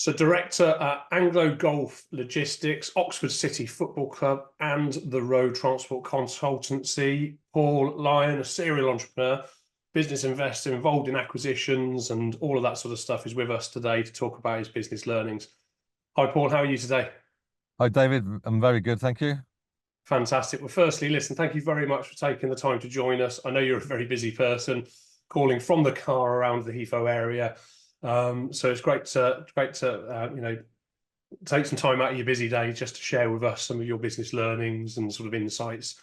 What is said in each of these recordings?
So, director at Anglo Golf Logistics, Oxford City Football Club, and the Road Transport Consultancy. Paul Lyon, a serial entrepreneur, business investor involved in acquisitions and all of that sort of stuff, is with us today to talk about his business learnings. Hi, Paul. How are you today? Hi, David. I'm very good, thank you. Fantastic. Well, firstly, listen, thank you very much for taking the time to join us. I know you're a very busy person, calling from the car around the Heathrow area. So it's great to take some time out of your busy day just to share with us some of your business learnings and sort of insights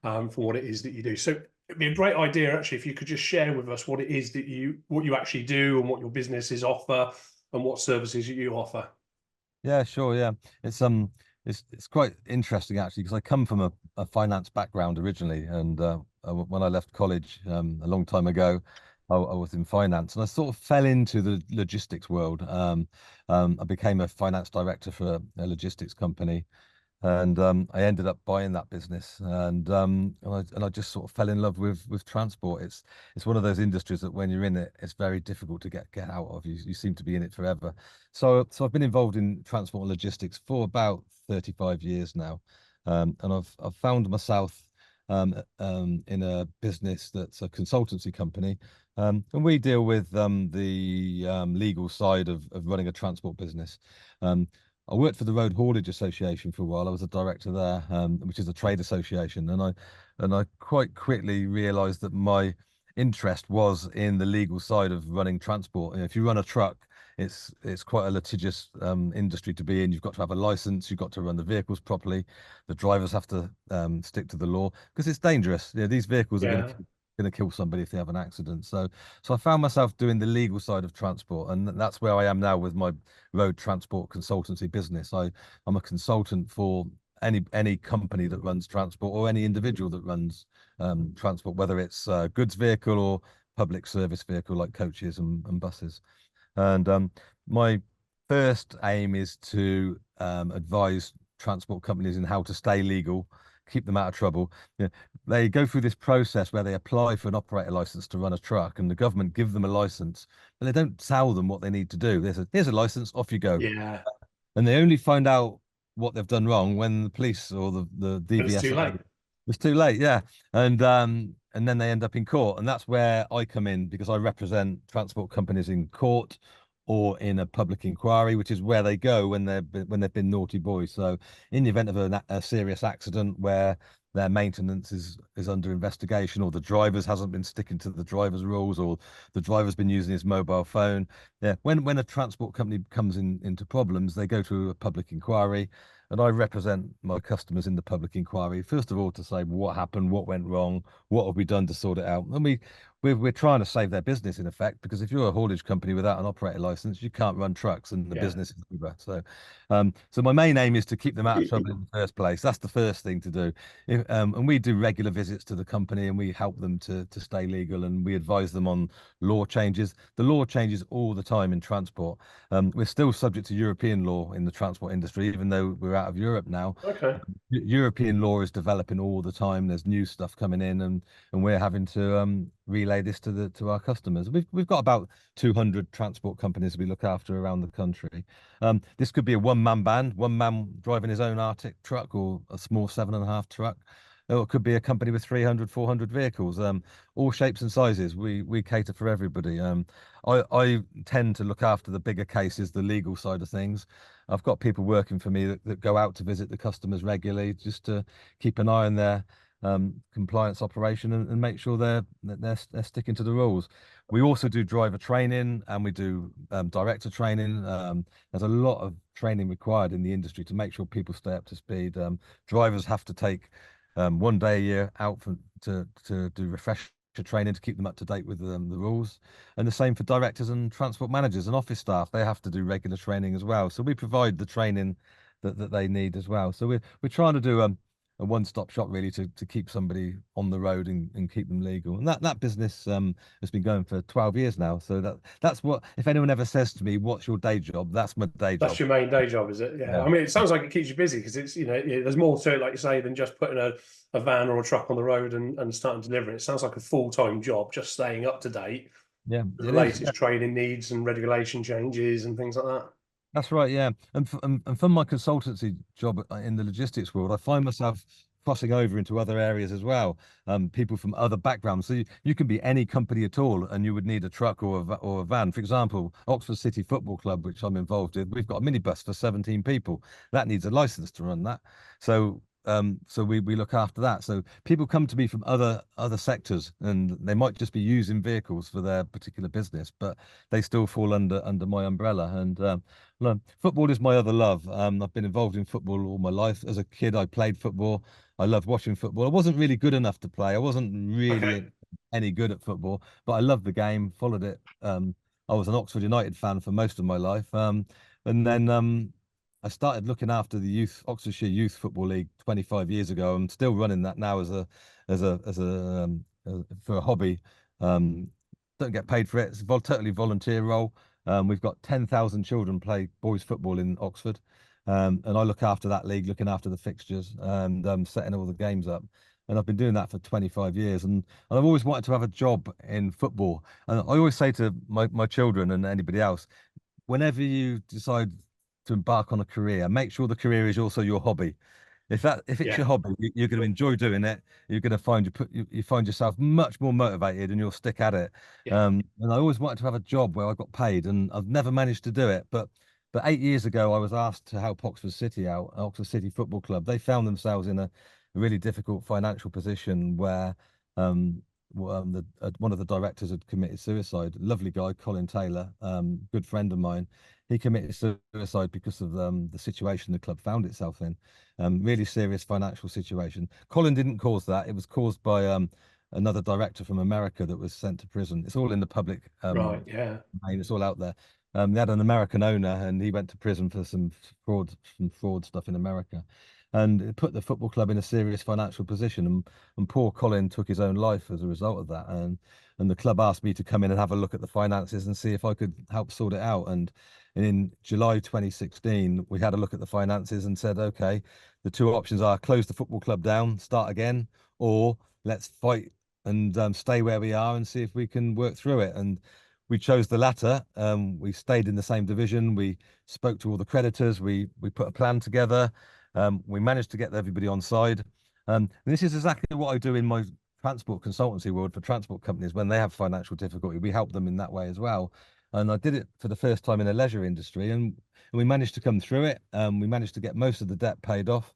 for what it is that you do. So it'd be a great idea actually if you could just share with us what it is that what you actually do and what your businesses offer and what services you offer. Yeah, sure. Yeah, it's quite interesting actually because I come from a finance background originally, and when I left college a long time ago, I was in finance, and I sort of fell into the logistics world. I became a finance director for a logistics company, and I ended up buying that business, and I just sort of fell in love with transport. It's one of those industries that when you're in it, it's very difficult to get out of. You seem to be in it forever. So I've been involved in transport and logistics for about 35 years now, and I've found myself in a business that's a consultancy company, and we deal with the legal side of running a transport business. I worked for the Road Haulage Association for a while. I was a director there, which is a trade association, and I quite quickly realised that my interest was in the legal side of running transport. If you run a truck, it's quite a litigious industry to be in. You've got to have a license. You've got to run the vehicles properly. The drivers have to stick to the law because it's dangerous. These vehicles are Yeah. going to kill somebody if they have an accident. So I found myself doing the legal side of transport, and that's where I am now with my road transport consultancy business. I'm a consultant for any company that runs transport or any individual that runs transport, whether it's a goods vehicle or public service vehicle like coaches and buses. And my first aim is to advise transport companies in how to stay legal, keep them out of trouble. They go through this process where they apply for an operator license to run a truck, and the government give them a license, but they don't tell them what they need to do. Here's a license, off you go. Yeah. And they only find out what they've done wrong when the police or the It's too late. DVSA. It's too late, yeah. And then they end up in court, and that's where I come in because I represent transport companies in court or in a public inquiry, which is where they go when they've been naughty boys. So in the event of a serious accident where their maintenance is under investigation, or the driver's hasn't been sticking to the driver's rules, or the driver's been using his mobile phone. Yeah, when a transport company comes into problems, they go to a public inquiry, and I represent my customers in the public inquiry. First of all, to say what happened, what went wrong, what have we done to sort it out, and we're trying to save their business in effect, because if you're a haulage company without an operator license, you can't run trucks and the Yeah. business is over. So my main aim is to keep them out of trouble in the first place. That's the first thing to do. And we do regular visits to the company, and we help them to stay legal, and we advise them on law changes. The law changes all the time in transport. We're still subject to European law in the transport industry, even though we're out of Europe now. Okay. European law is developing all the time. There's new stuff coming in, and we're having to relay this to our customers. We've got about 200 transport companies we look after around the country. This could be a one-man band, one man driving his own Arctic truck or a small 7.5 truck. Or it could be a company with 300, 400 vehicles, all shapes and sizes. We cater for everybody. I tend to look after the bigger cases, the legal side of things. I've got people working for me that go out to visit the customers regularly, just to keep an eye on their compliance operation, and make sure they're sticking to the rules. We also do driver training, and we do director training. There's a lot of training required in the industry to make sure people stay up to speed. Drivers have to take 1 day a year out to do refresher training to keep them up to date with the rules, and the same for directors and transport managers and office staff. They have to do regular training as well. So we provide the training that they need as well. So we're trying to do a one-stop shop really to keep somebody on the road and keep them legal. And that business has been going for 12 years now. So that's what, if anyone ever says to me, what's your day job? That's my day That's job. your main day job, is it? Yeah. Yeah. I mean, it sounds like it keeps you busy because it's, there's more to it, like you say, than just putting a van or a truck on the road and starting delivering. It sounds like a full-time job, just staying up to date Yeah, with the it is. Yeah. latest training needs and regulation changes and things like that. That's right, yeah. And from my consultancy job in the logistics world, I find myself crossing over into other areas as well. People from other backgrounds. So you can be any company at all, and you would need a truck or or a van. For example, Oxford City Football Club, which I'm involved with, we've got a minibus for 17 people. That needs a license to run that. So so we look after that. So people come to me from other sectors, and they might just be using vehicles for their particular business, but they still fall under my umbrella. And no, football is my other love. I've been involved in football all my life. As a kid, I played football. I loved watching football. I wasn't really good enough to play. I wasn't Okay. really any good at football, but I loved the game, followed it. I was an Oxford United fan for most of my life. And then I started looking after the Oxfordshire Youth Football League 25 years ago. I'm still running that now for a hobby. Um, don't get paid for it. It's a totally volunteer role. We've got 10,000 children play boys football in Oxford. And I look after that league, looking after the fixtures and setting all the games up. And I've been doing that for 25 years. And I've always wanted to have a job in football. And I always say to my children and anybody else, whenever you decide to embark on a career, make sure the career is also your hobby. If it's Yeah. your hobby, you're going to enjoy doing it. You're going to you find yourself much more motivated, and you'll stick at it. Yeah. And I always wanted to have a job where I got paid, and I've never managed to do it. But 8 years ago, I was asked to help Oxford City out, Oxford City Football Club. They found themselves in a really difficult financial position where um, one of the directors had committed suicide. Lovely guy, Colin Taylor, good friend of mine. He committed suicide because of the situation the club found itself in. Really serious financial situation. Colin didn't cause that. It was caused by another director from America that was sent to prison. It's all in the public Right. Yeah. domain. It's all out there. They had an American owner, and he went to prison for some fraud stuff in America, and it put the football club in a serious financial position. And poor Colin took his own life as a result of that. And the club asked me to come in and have a look at the finances and see if I could help sort it out. And in July 2016, we had a look at the finances and said, okay, the two options are close the football club down, start again, or let's fight and stay where we are and see if we can work through it. And we chose the latter. We stayed in the same division. We spoke to all the creditors. We put a plan together. We managed to get everybody on side. And this is exactly what I do in my transport consultancy world for transport companies when they have financial difficulty. We help them in that way as well. And I did it for the first time in a leisure industry, and we managed to come through it. We managed to get most of the debt paid off.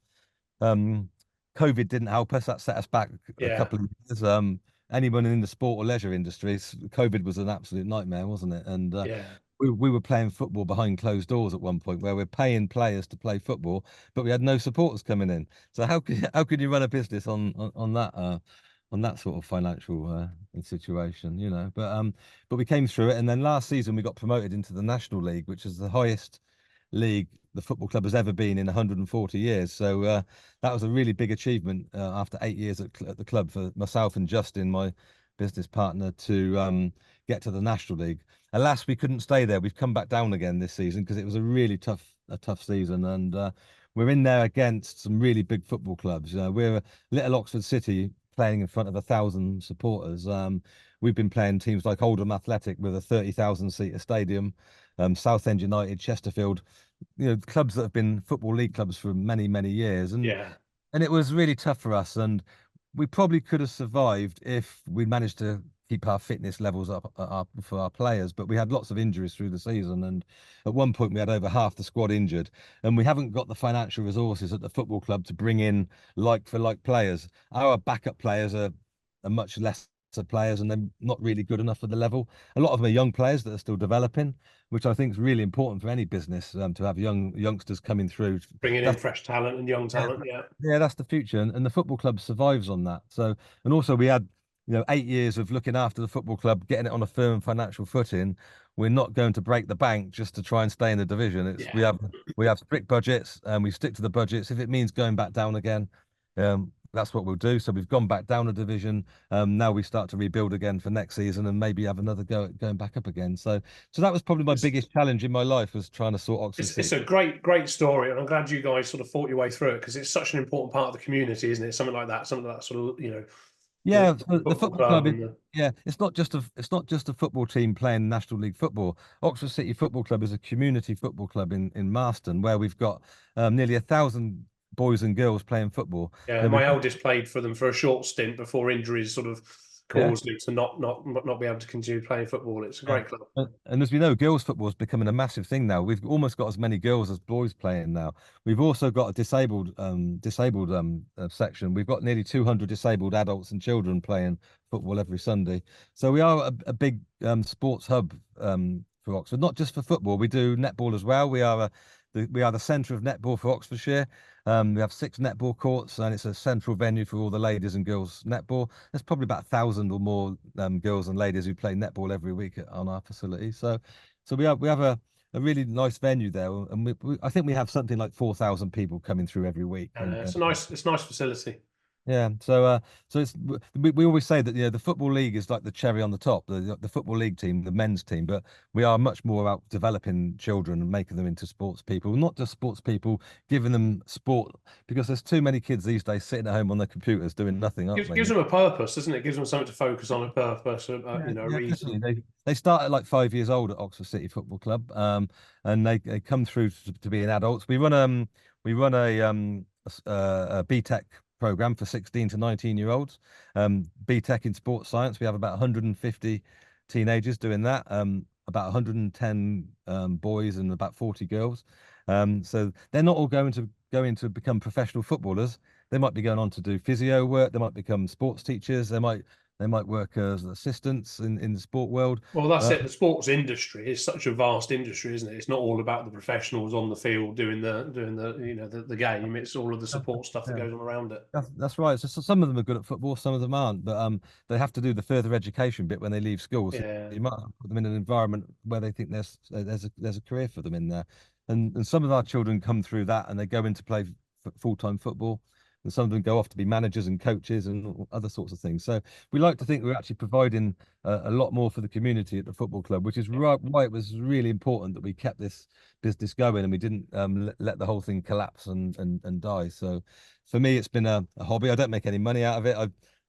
Um, COVID didn't help us. That set us back a Yeah. couple of years. Anyone in the sport or leisure industries, COVID was an absolute nightmare, wasn't it? And Yeah. we were playing football behind closed doors at one point where we're paying players to play football, but we had no supporters coming in. So how could you run a business on that sort of financial situation, you know? But we came through it, and then last season we got promoted into the National League, which is the highest league the football club has ever been in 140 years. So that was a really big achievement after 8 years at the club for myself and Justin, my business partner, to get to the National League. Alas, we couldn't stay there. We've come back down again this season because it was a tough season, and we're in there against some really big football clubs. We're a little Oxford City playing in front of 1,000 supporters. We've been playing teams like Oldham Athletic with a 30,000 seater stadium, Southend United, Chesterfield, clubs that have been football league clubs for many, many years. Yeah. And it was really tough for us. And we probably could have survived if we managed to keep our fitness levels up for our players. But we had lots of injuries through the season. And at one point, we had over half the squad injured. And we haven't got the financial resources at the football club to bring in like for like players. Our backup players are much less players, and they're not really good enough for the level. A lot of them are young players that are still developing, which I think is really important for any business, to have youngsters coming through. Bringing in That's fresh talent and young yeah, talent. Yeah. yeah, that's the future, and the football club survives on that. So, and also we had 8 years of looking after the football club, getting it on a firm financial footing. We're not going to break the bank just to try and stay in the division. It's Yeah. we have strict budgets, and we stick to the budgets. If it means going back down again, that's what we'll do. So we've gone back down a division. Now we start to rebuild again for next season and maybe have another go at going back up again. So that was probably my It's, biggest challenge in my life, was trying to sort Oxford it's City. a great story, and I'm glad you guys sort of fought your way through it because it's such an important part of the community, isn't it? Something like that, something that sort of Yeah, so the football football club club is, and the yeah, it's not just a football team playing National League football. Oxford City Football Club is a community football club in Marston where we've got nearly 1,000 boys and girls playing football. yeah. Now My we've got, eldest played for them for a short stint before injuries sort of yeah. caused him to not be able to continue playing football. It's a Yeah. great club. And as we know, girls' football is becoming a massive thing now. We've almost got as many girls as boys playing now. We've also got a disabled section. We've got nearly 200 disabled adults and children playing football every Sunday. So we are a big sports hub for Oxford, not just for football. We do netball as well. We are the centre of netball for Oxfordshire. We have 6 netball courts, and it's a central venue for all the ladies and girls netball. There's probably about 1,000 or more girls and ladies who play netball every week on our facility. So we have a really nice venue there, and I think we have something like 4,000 people coming through every week. It's a nice facility. Yeah, so we always say that the football league is like the cherry on the top, the football league team, the men's team, but we are much more about developing children and making them into sports people, not just sports people, giving them sport because there's too many kids these days sitting at home on their computers doing nothing, aren't Gives they? them a purpose, doesn't it? Gives them something to focus on, a purpose, Yeah, a yeah, reason. definitely. They start at like 5 years old at Oxford City Football Club, and they come through to being adults. We run a BTEC program for 16 to 19-year-olds. BTEC in sports science. We have about 150 teenagers doing that. About 110 boys and about 40 girls. So they're not all going to become professional footballers. They might be going on to do physio work. They might become sports teachers. They might work as assistants in the sport world. Well, that's Uh, it. The sports industry is such a vast industry, isn't it? It's not all about the professionals on the field doing the the game. It's all of the support stuff that yeah, goes on around it. that's right. So some of them are good at football, some of them aren't. But they have to do the further education bit when they leave school. So Yeah. you might have to put them in an environment where they think there's a career for them in there. And some of our children come through that and they go into play full-time football. And some of them go off to be managers and coaches and other sorts of things. So we like to think we're actually providing a lot more for the community at the football club, which is right why it was really important that we kept this business going and we didn't let the whole thing collapse and die. So for me, it's been a hobby. I don't make any money out of it.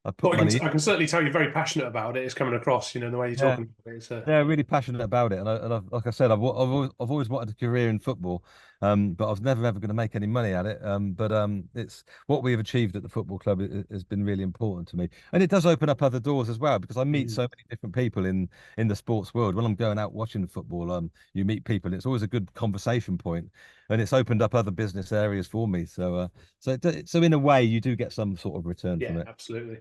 I put But money. I can certainly tell you're very passionate about it. It's coming across, the way you're Yeah, talking about it. yeah, really passionate about it, like I said, I've always wanted a career in football, but I was never ever going to make any money at it. But it's what we have achieved at the football club has been really important to me, and it does open up other doors as well because I meet Mm. so many different people in the sports world. When I'm going out watching football, you meet people, and it's always a good conversation point, and it's opened up other business areas for me. So in a way, you do get some sort of return from Yeah, it. absolutely.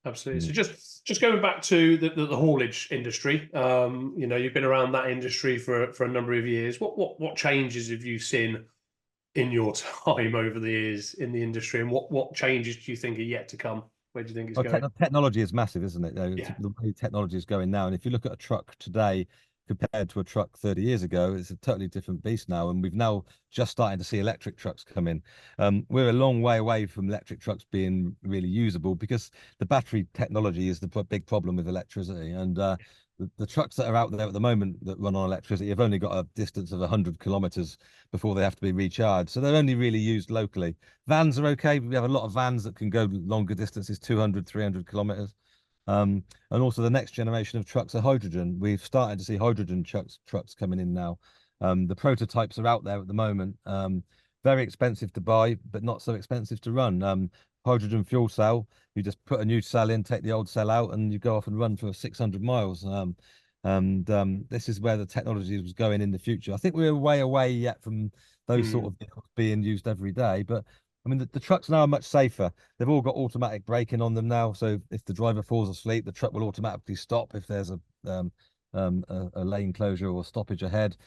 Absolutely. So Mm. just going back to the haulage industry, you've been around that industry for a number of years. What changes have you seen in your time over the years in the industry, and what changes do you think are yet to come? Where do you think it's Well, going? technology is massive, isn't it? Yeah. The way technology is going now, and if you look at a truck today compared to a truck 30 years ago, it's a totally different beast now. And we've now just starting to see electric trucks come in. We're a long way away from electric trucks being really usable because the battery technology is the big problem with electricity. And the trucks that are out there at the moment that run on electricity have only got a distance of 100 kilometers before they have to be recharged. So they're only really used locally. Vans are okay. We have a lot of vans that can go longer distances, 200, 300 kilometers. And also the next generation of trucks are hydrogen. We've started to see hydrogen trucks coming in now. The prototypes are out there at the moment. Very expensive to buy, but not so expensive to run. Hydrogen fuel cell. You just put a new cell in, take the old cell out, and you go off and run for 600 miles. And this is where the technology was going in the future. I think we're way away yet from those sort Mm. of vehicles being used every day, but I mean, the trucks now are much safer. They've all got automatic braking on them now. So if the driver falls asleep, the truck will automatically stop if there's a lane closure or stoppage ahead.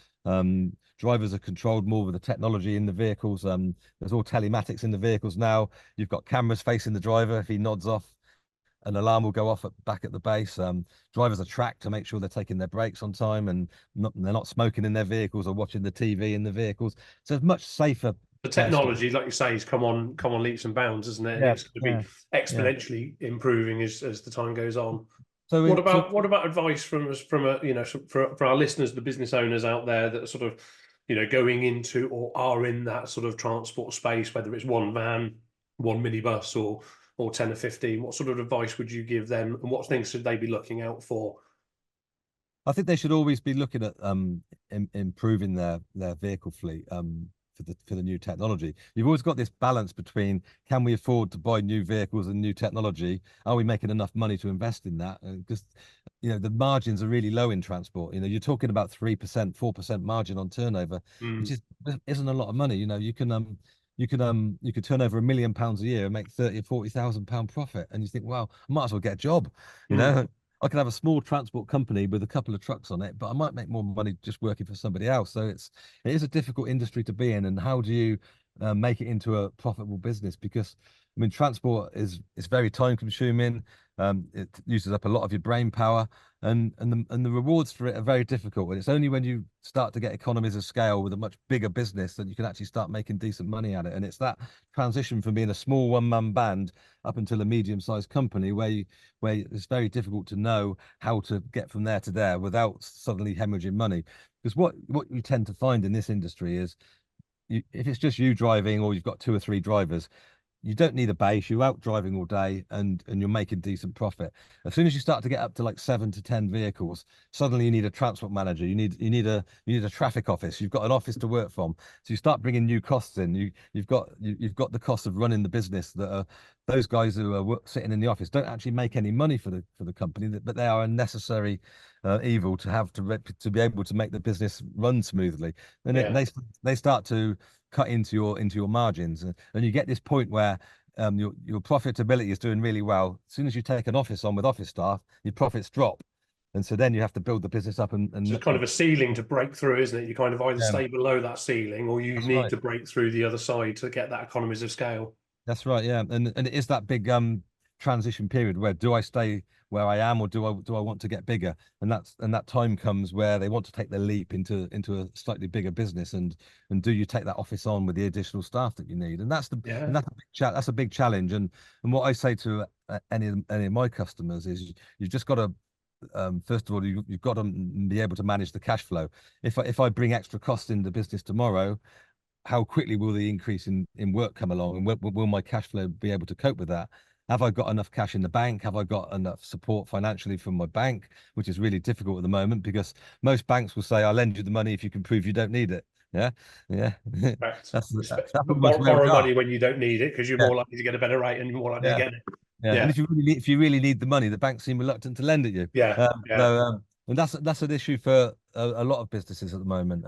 Drivers are controlled more with the technology in the vehicles. There's all telematics in the vehicles now. You've got cameras facing the driver. If he nods off, an alarm will go off back at the base. Drivers are tracked to make sure they're taking their brakes on time and they're not smoking in their vehicles or watching the TV in the vehicles. So it's much safer The personally. technology, like you say, has come on leaps and bounds, isn't it? And Yeah, it's going to be yeah, yeah. exponentially improving as the time goes on. So, What in, so about what about advice from us from a for our listeners, the business owners out there that are sort of going into or are in that sort of transport space, whether it's one van, one minibus, or or 10 or 15, what sort of advice would you give them, and what things should they be looking out for? I think they should always be looking at improving their vehicle fleet for the new technology. You've always got this balance between, can we afford to buy new vehicles and new technology? Are we making enough money to invest in that? Because the margins are really low in transport. You're talking about 3%, 4% margin on turnover, which isn't a lot of money. You could turn over £1 million a year and make 30 or 40,000 pound profit, and you think, wow, I might as well get a job. I could have a small transport company with a couple of trucks on it, but I might make more money just working for somebody else. So it is a difficult industry to be in. And how do you make it into a profitable business? Because I mean, transport is very time consuming. It uses up a lot of your brain power, and the rewards for it are very difficult. And it's only when you start to get economies of scale with a much bigger business that you can actually start making decent money at it. And it's that transition from being a small one-man band up until a medium-sized company where it's very difficult to know how to get from there to there without suddenly hemorrhaging money. Because what you tend to find in this industry is, if it's just you driving, or you've got two or three drivers, you don't need a base. You're out driving all day, and you're making decent profit. As soon as you start to get up to like 7 to 10 vehicles, suddenly you need a transport manager. You need a traffic office. You've got an office to work from. So you start bringing new costs in. You've got the cost of running the business. That are those guys who are sitting in the office don't actually make any money for the company, but they are a necessary evil to have to be able to make the business run smoothly. And they start to cut into your margins, and you get this point where your profitability is doing really well. As soon as you take an office on with office staff, your profits drop, and so then you have to build the business up and So it's kind of a ceiling to break through, isn't it? You kind of either yeah, stay below that ceiling, or you that's need right. to break through the other side to get that economies of scale. That's right, yeah, and it is that big transition period where, do I stay where I am, or do I want to get bigger? And that time comes where they want to take the leap into a slightly bigger business, and do you take that office on with the additional staff that you need? And Yeah. that's a big challenge. And what I say to any of my customers is, you've just got to, first of all, you've got to be able to manage the cash flow. If I bring extra costs in the business tomorrow, how quickly will the increase in work come along, and will my cash flow be able to cope with that? Have I got enough cash in the bank? Have I got enough support financially from my bank, which is really difficult at the moment, because most banks will say, I'll lend you the money if you can prove you don't need it. Yeah, yeah. Correct. That's pretty much where Borrow we are. money when you don't need it, because you're Yeah, more likely to get a better rate and you're more likely to yeah. get it. Yeah, and Yeah. if you really need the money, the banks seem reluctant to lend it you. Yeah. Yeah. And that's an issue for a lot of businesses at the moment.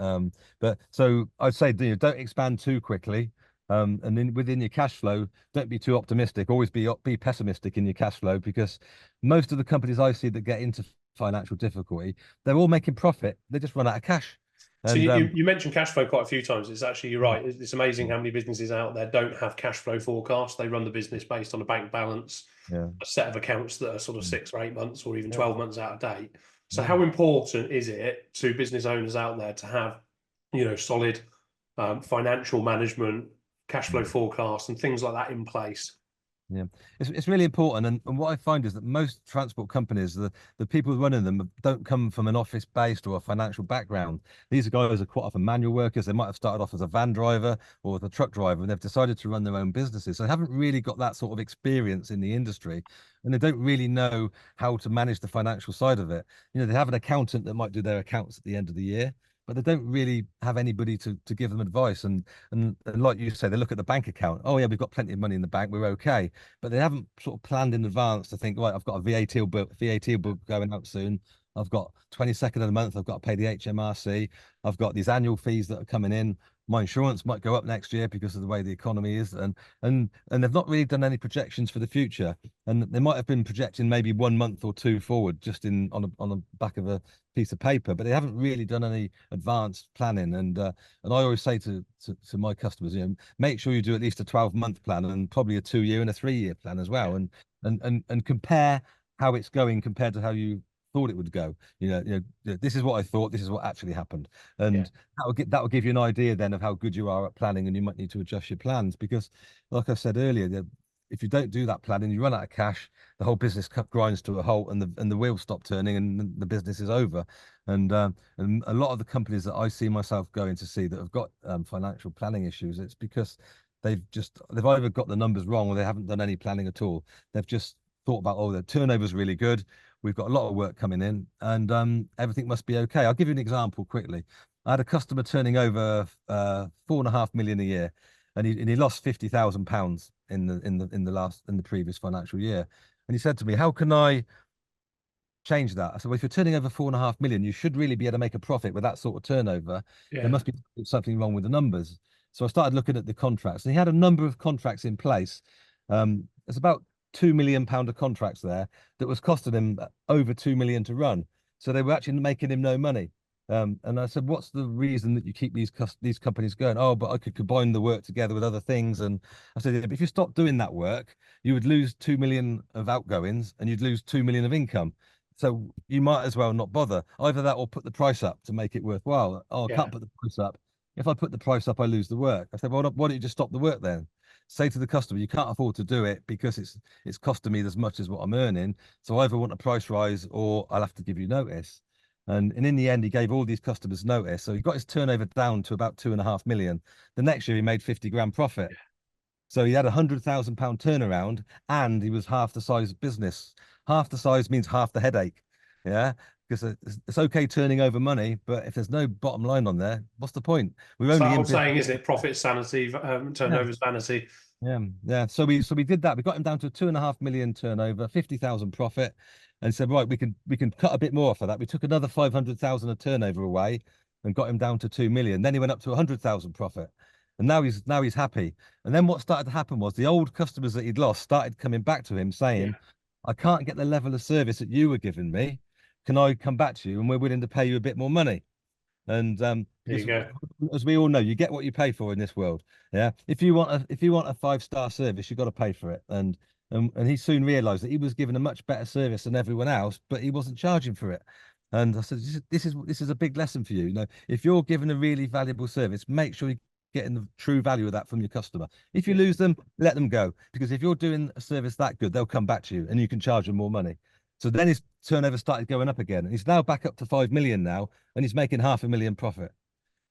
But so I'd say, don't expand too quickly. And then within your cash flow, don't be too optimistic. Always be pessimistic in your cash flow, because most of the companies I see that get into financial difficulty, they're all making profit. They just run out of cash. So And you mentioned cash flow quite a few times. It's actually, you're mm, right. It's amazing how many businesses out there don't have cash flow forecasts. They run the business based on a bank balance, yeah, a set of accounts that are sort of mm, 6 or 8 months or even yeah, 12 months out of date. So yeah. how important is it to business owners out there to have, solid financial management, cash flow Mm. forecasts and things like that in place? Yeah, it's really important, and what I find is that most transport companies, the people running them, don't come from an office based or a financial background. These guys are quite often manual workers. They might have started off as a van driver or as a truck driver, and they've decided to run their own businesses. So they haven't really got that sort of experience in the industry, and they don't really know how to manage the financial side of it. They have an accountant that might do their accounts at the end of the year, but they don't really have anybody to give them advice. And like you say, they look at the bank account. Oh yeah, we've got plenty of money in the bank. We're okay, but they haven't sort of planned in advance to think, right, I've got a VAT bill going out soon. I've got 22nd of the month. I've got to pay the HMRC. I've got these annual fees that are coming in. My insurance might go up next year because of the way the economy is, and they've not really done any projections for the future. And they might have been projecting maybe 1 month or two forward, just on the back of a piece of paper, but they haven't really done any advanced planning. And I always say to my customers, make sure you do at least a 12-month plan, and probably a 2-year and a 3-year plan as well, and compare how it's going compared to how you thought it would go. This is what I thought. This is what actually happened, Yeah. and that will give you an idea then of how good you are at planning, and you might need to adjust your plans, because, like I said earlier, if you don't do that planning, you run out of cash, the whole business grinds to a halt, and the wheels stop turning, and the business is over. And a lot of the companies that I see myself going to see that have got financial planning issues, it's because they've either got the numbers wrong or they haven't done any planning at all. They've just thought about, oh, the turnover's really good. We've got a lot of work coming in, and everything must be okay. I'll give you an example quickly. I had a customer turning over 4.5 million a year, and he lost £50,000 in the previous financial year. And he said to me, "How can I change that?" I said, "Well, if you're turning over 4.5 million, you should really be able to make a profit with that sort of turnover. There Yeah. must be something wrong with the numbers." So I started looking at the contracts, and he had a number of contracts in place. There's about £2 million of contracts there that was costing him over 2 million to run. So they were actually making him no money. And I said, "What's the reason that you keep these companies going?" "Oh, but I could combine the work together with other things." And I said, "Yeah, but if you stop doing that work, you would lose 2 million of outgoings and you'd lose 2 million of income. So you might as well not bother. Either that or put the price up to make it worthwhile." "Oh, I Yeah. can't put the price up. If I put the price up, I lose the work." I said, "Well, why don't you just stop the work then? Say to the customer, you can't afford to do it because it's costing me as much as what I'm earning. So I either want a price rise or I'll have to give you notice." And in the end, he gave all these customers notice. So he got his turnover down to about 2.5 million. The next year, he made 50 grand profit. So he had £100,000 turnaround, and he was half the size of business. Half the size means half the headache. Yeah. Because it's okay turning over money, but if there's no bottom line on there, what's the point? We're It's that only in old business. saying, isn't it? Profit sanity, Yeah. turnover's vanity. Yeah. So we did that. We got him down to a 2.5 million turnover, 50,000 profit, and said, right, we can cut a bit more for that. We took another 500,000 of turnover away and got him down to 2 million. Then he went up to 100,000 profit. And now he's happy. And then what started to happen was the old customers that he'd lost started coming back to him Yeah. saying, "I can't get the level of service that you were giving me. Can I come back to you? And we're willing to pay you a bit more money." And There you because go. as we all know, you get what you pay for in this world. Yeah. If you want a 5-star service, you've got to pay for it. And he soon realized that he was given a much better service than everyone else, but he wasn't charging for it. And I said, this is a big lesson for you. If you're given a really valuable service, make sure you're getting the true value of that from your customer. If you Yeah. lose them, let them go. Because if you're doing a service that good, they'll come back to you and you can charge them more money. So then his turnover started going up again. And he's now back up to 5 million now, and he's making 500,000 profit.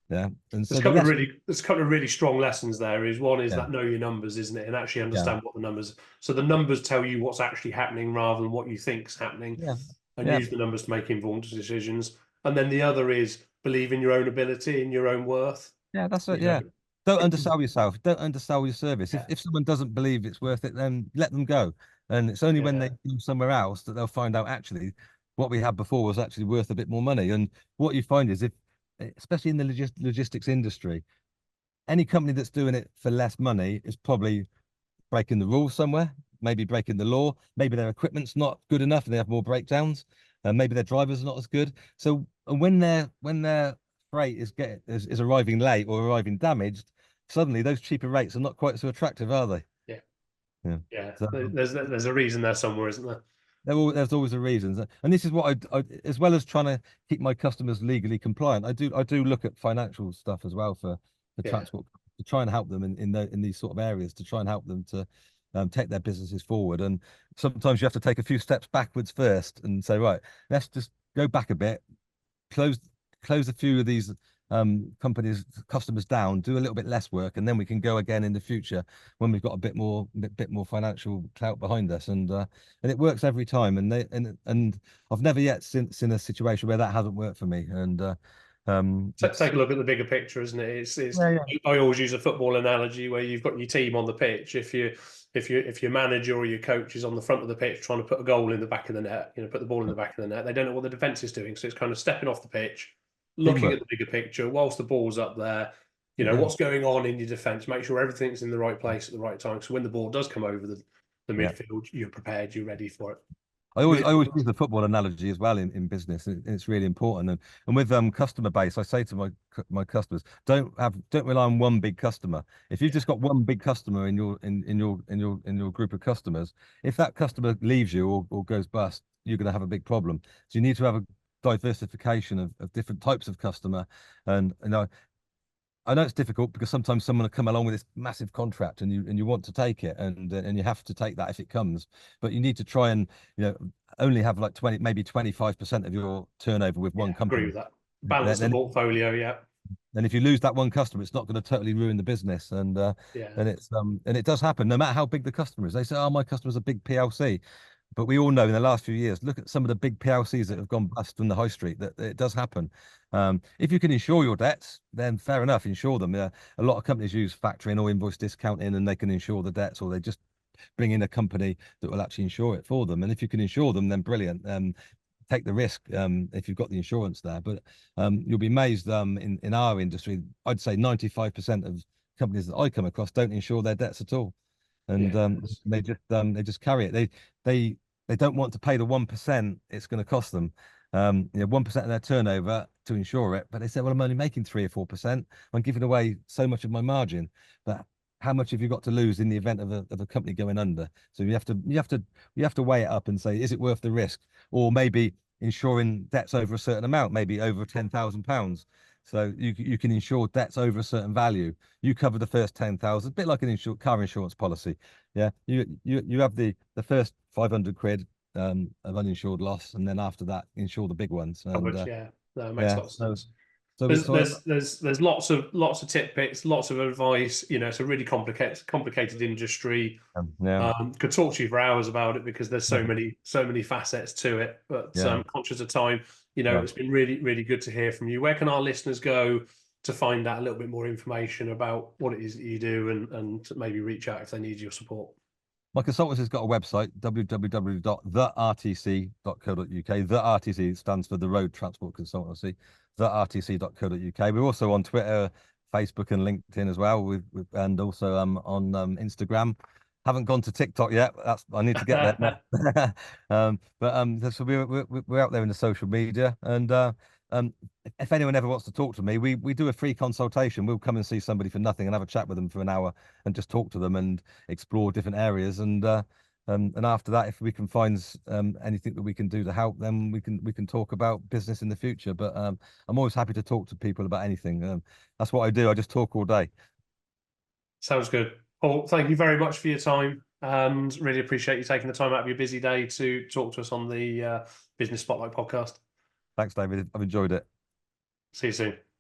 Yeah. And There's so a the couple of lesson, really there's a couple of really strong lessons there. Is one is yeah, that know your numbers, isn't it, and actually yeah, understand what the numbers. So the numbers tell you what's actually happening rather than what you think's happening, yeah, and yeah, use the numbers to make informed decisions. And then the other is believe in your own ability and your own worth. yeah, that's it. You know, Yeah. Don't undersell yourself. Don't undersell your service. If yeah, if someone doesn't believe it's worth it, then let them go. And it's only when they yeah. go somewhere else that they'll find out actually what we had before was actually worth a bit more money. And what you find is if, especially in the logistics industry, any company that's doing it for less money is probably breaking the rules somewhere, maybe breaking the law, maybe their equipment's not good enough and they have more breakdowns, and maybe their drivers are not as good. So and when their freight is arriving late or arriving damaged, suddenly those cheaper rates are not quite so attractive, are they? Yeah, Yeah. yeah. So There's a reason there somewhere, isn't there? there's always a reason, and this is what I as well as trying to keep my customers legally compliant, I do look at financial stuff as well for Yeah. transport to try and help them in these sort of areas to try and help them to take their businesses forward. And sometimes you have to take a few steps backwards first and say, right, let's just go back a bit, close close a few of these customers down, do a little bit less work, and then we can go again in the future when we've got a bit more financial clout behind us. And it works every time. And I've never yet seen a situation where that hasn't worked for me. And it's Take a look at the bigger picture, isn't it? It's yeah, yeah, I always use a football analogy where you've got your team on the pitch. If your manager or your coach is on the front of the pitch trying to put a goal in the back of the net, put the ball in the back of the net, they don't know what the defense is doing. So it's kind of stepping off the pitch, looking at teamwork. the bigger picture whilst the ball's up there. Yeah, What's going on in your defense. Make sure everything's in the right place at the right time. So when the ball does come over the yeah. midfield, you're prepared, you're ready for it. I always Really, I always use the football analogy as well in business. It's really important. And with customer base, I say to my customers, don't rely on one big customer. If you've just got one big customer in your group of customers, if that customer leaves you or goes bust, you're going to have a big problem. So you need to have a diversification of different types of customer. And I know it's difficult because sometimes someone will come along with this massive contract and you want to take it and you have to take that if it comes, but you need to try and only have like 20 maybe 25% of your turnover with one yeah, agree company. with that. Then, Balance the then portfolio, yeah. And if you lose that one customer, it's not going to totally ruin the business. Yeah. And it does happen, no matter how big the customer is. They say, "Oh, my customer's a big PLC," but we all know in the last few years, look at some of the big PLCs that have gone bust on the high street. That it does happen. If you can insure your debts, then fair enough, insure them. A lot of companies use factoring or invoice discounting, and they can insure the debts, or they just bring in a company that will actually insure it for them. And if you can insure them, then brilliant. Take the risk if you've got the insurance there. But you'll be amazed in our industry, I'd say 95% of companies that I come across don't insure their debts at all. And Yeah. they just carry it. They they don't want to pay the 1% it's going to cost them. 1% of their turnover to insure it, but they say, well, I'm only making 3 or 4%. I'm giving away so much of my margin. But how much have you got to lose in the event of a company going under? So you have to weigh it up and say, is it worth the risk? Or maybe insuring debts over a certain amount, maybe over £10,000. So you can insure debts over a certain value. You cover the first 10,000, a bit like an car insurance policy. Yeah, you have the first 500 quid of uninsured loss, and then after that, insure the big ones. And Coverage, yeah. No, it makes a yeah, lot of sense. so There's so there's there's there's lots of tidbits, lots of advice. It's a really complicated industry. yeah, Could talk to you for hours about it because there's so many facets to it. But yeah. conscious of time, Yeah. it's been really, really good to hear from you. Where can our listeners go to find out a little bit more information about what it is that you do and maybe reach out if they need your support? My consultancy's got a website, www.thertc.co.uk. The RTC stands for the Road Transport Consultancy, thertc.co.uk. We're also on Twitter, Facebook, and LinkedIn as well, and also on Instagram. Haven't gone to TikTok yet. I need to get there now. So we're out there in the social media, and if anyone ever wants to talk to me, we do a free consultation. We'll come and see somebody for nothing and have a chat with them for an hour and just talk to them and explore different areas. And after that, if we can find anything that we can do to help, then we can talk about business in the future. But I'm always happy to talk to people about anything. That's what I do. I just talk all day. Sounds good. Paul, thank you very much for your time and really appreciate you taking the time out of your busy day to talk to us on the Business Spotlight podcast. Thanks, David. I've enjoyed it. See you soon.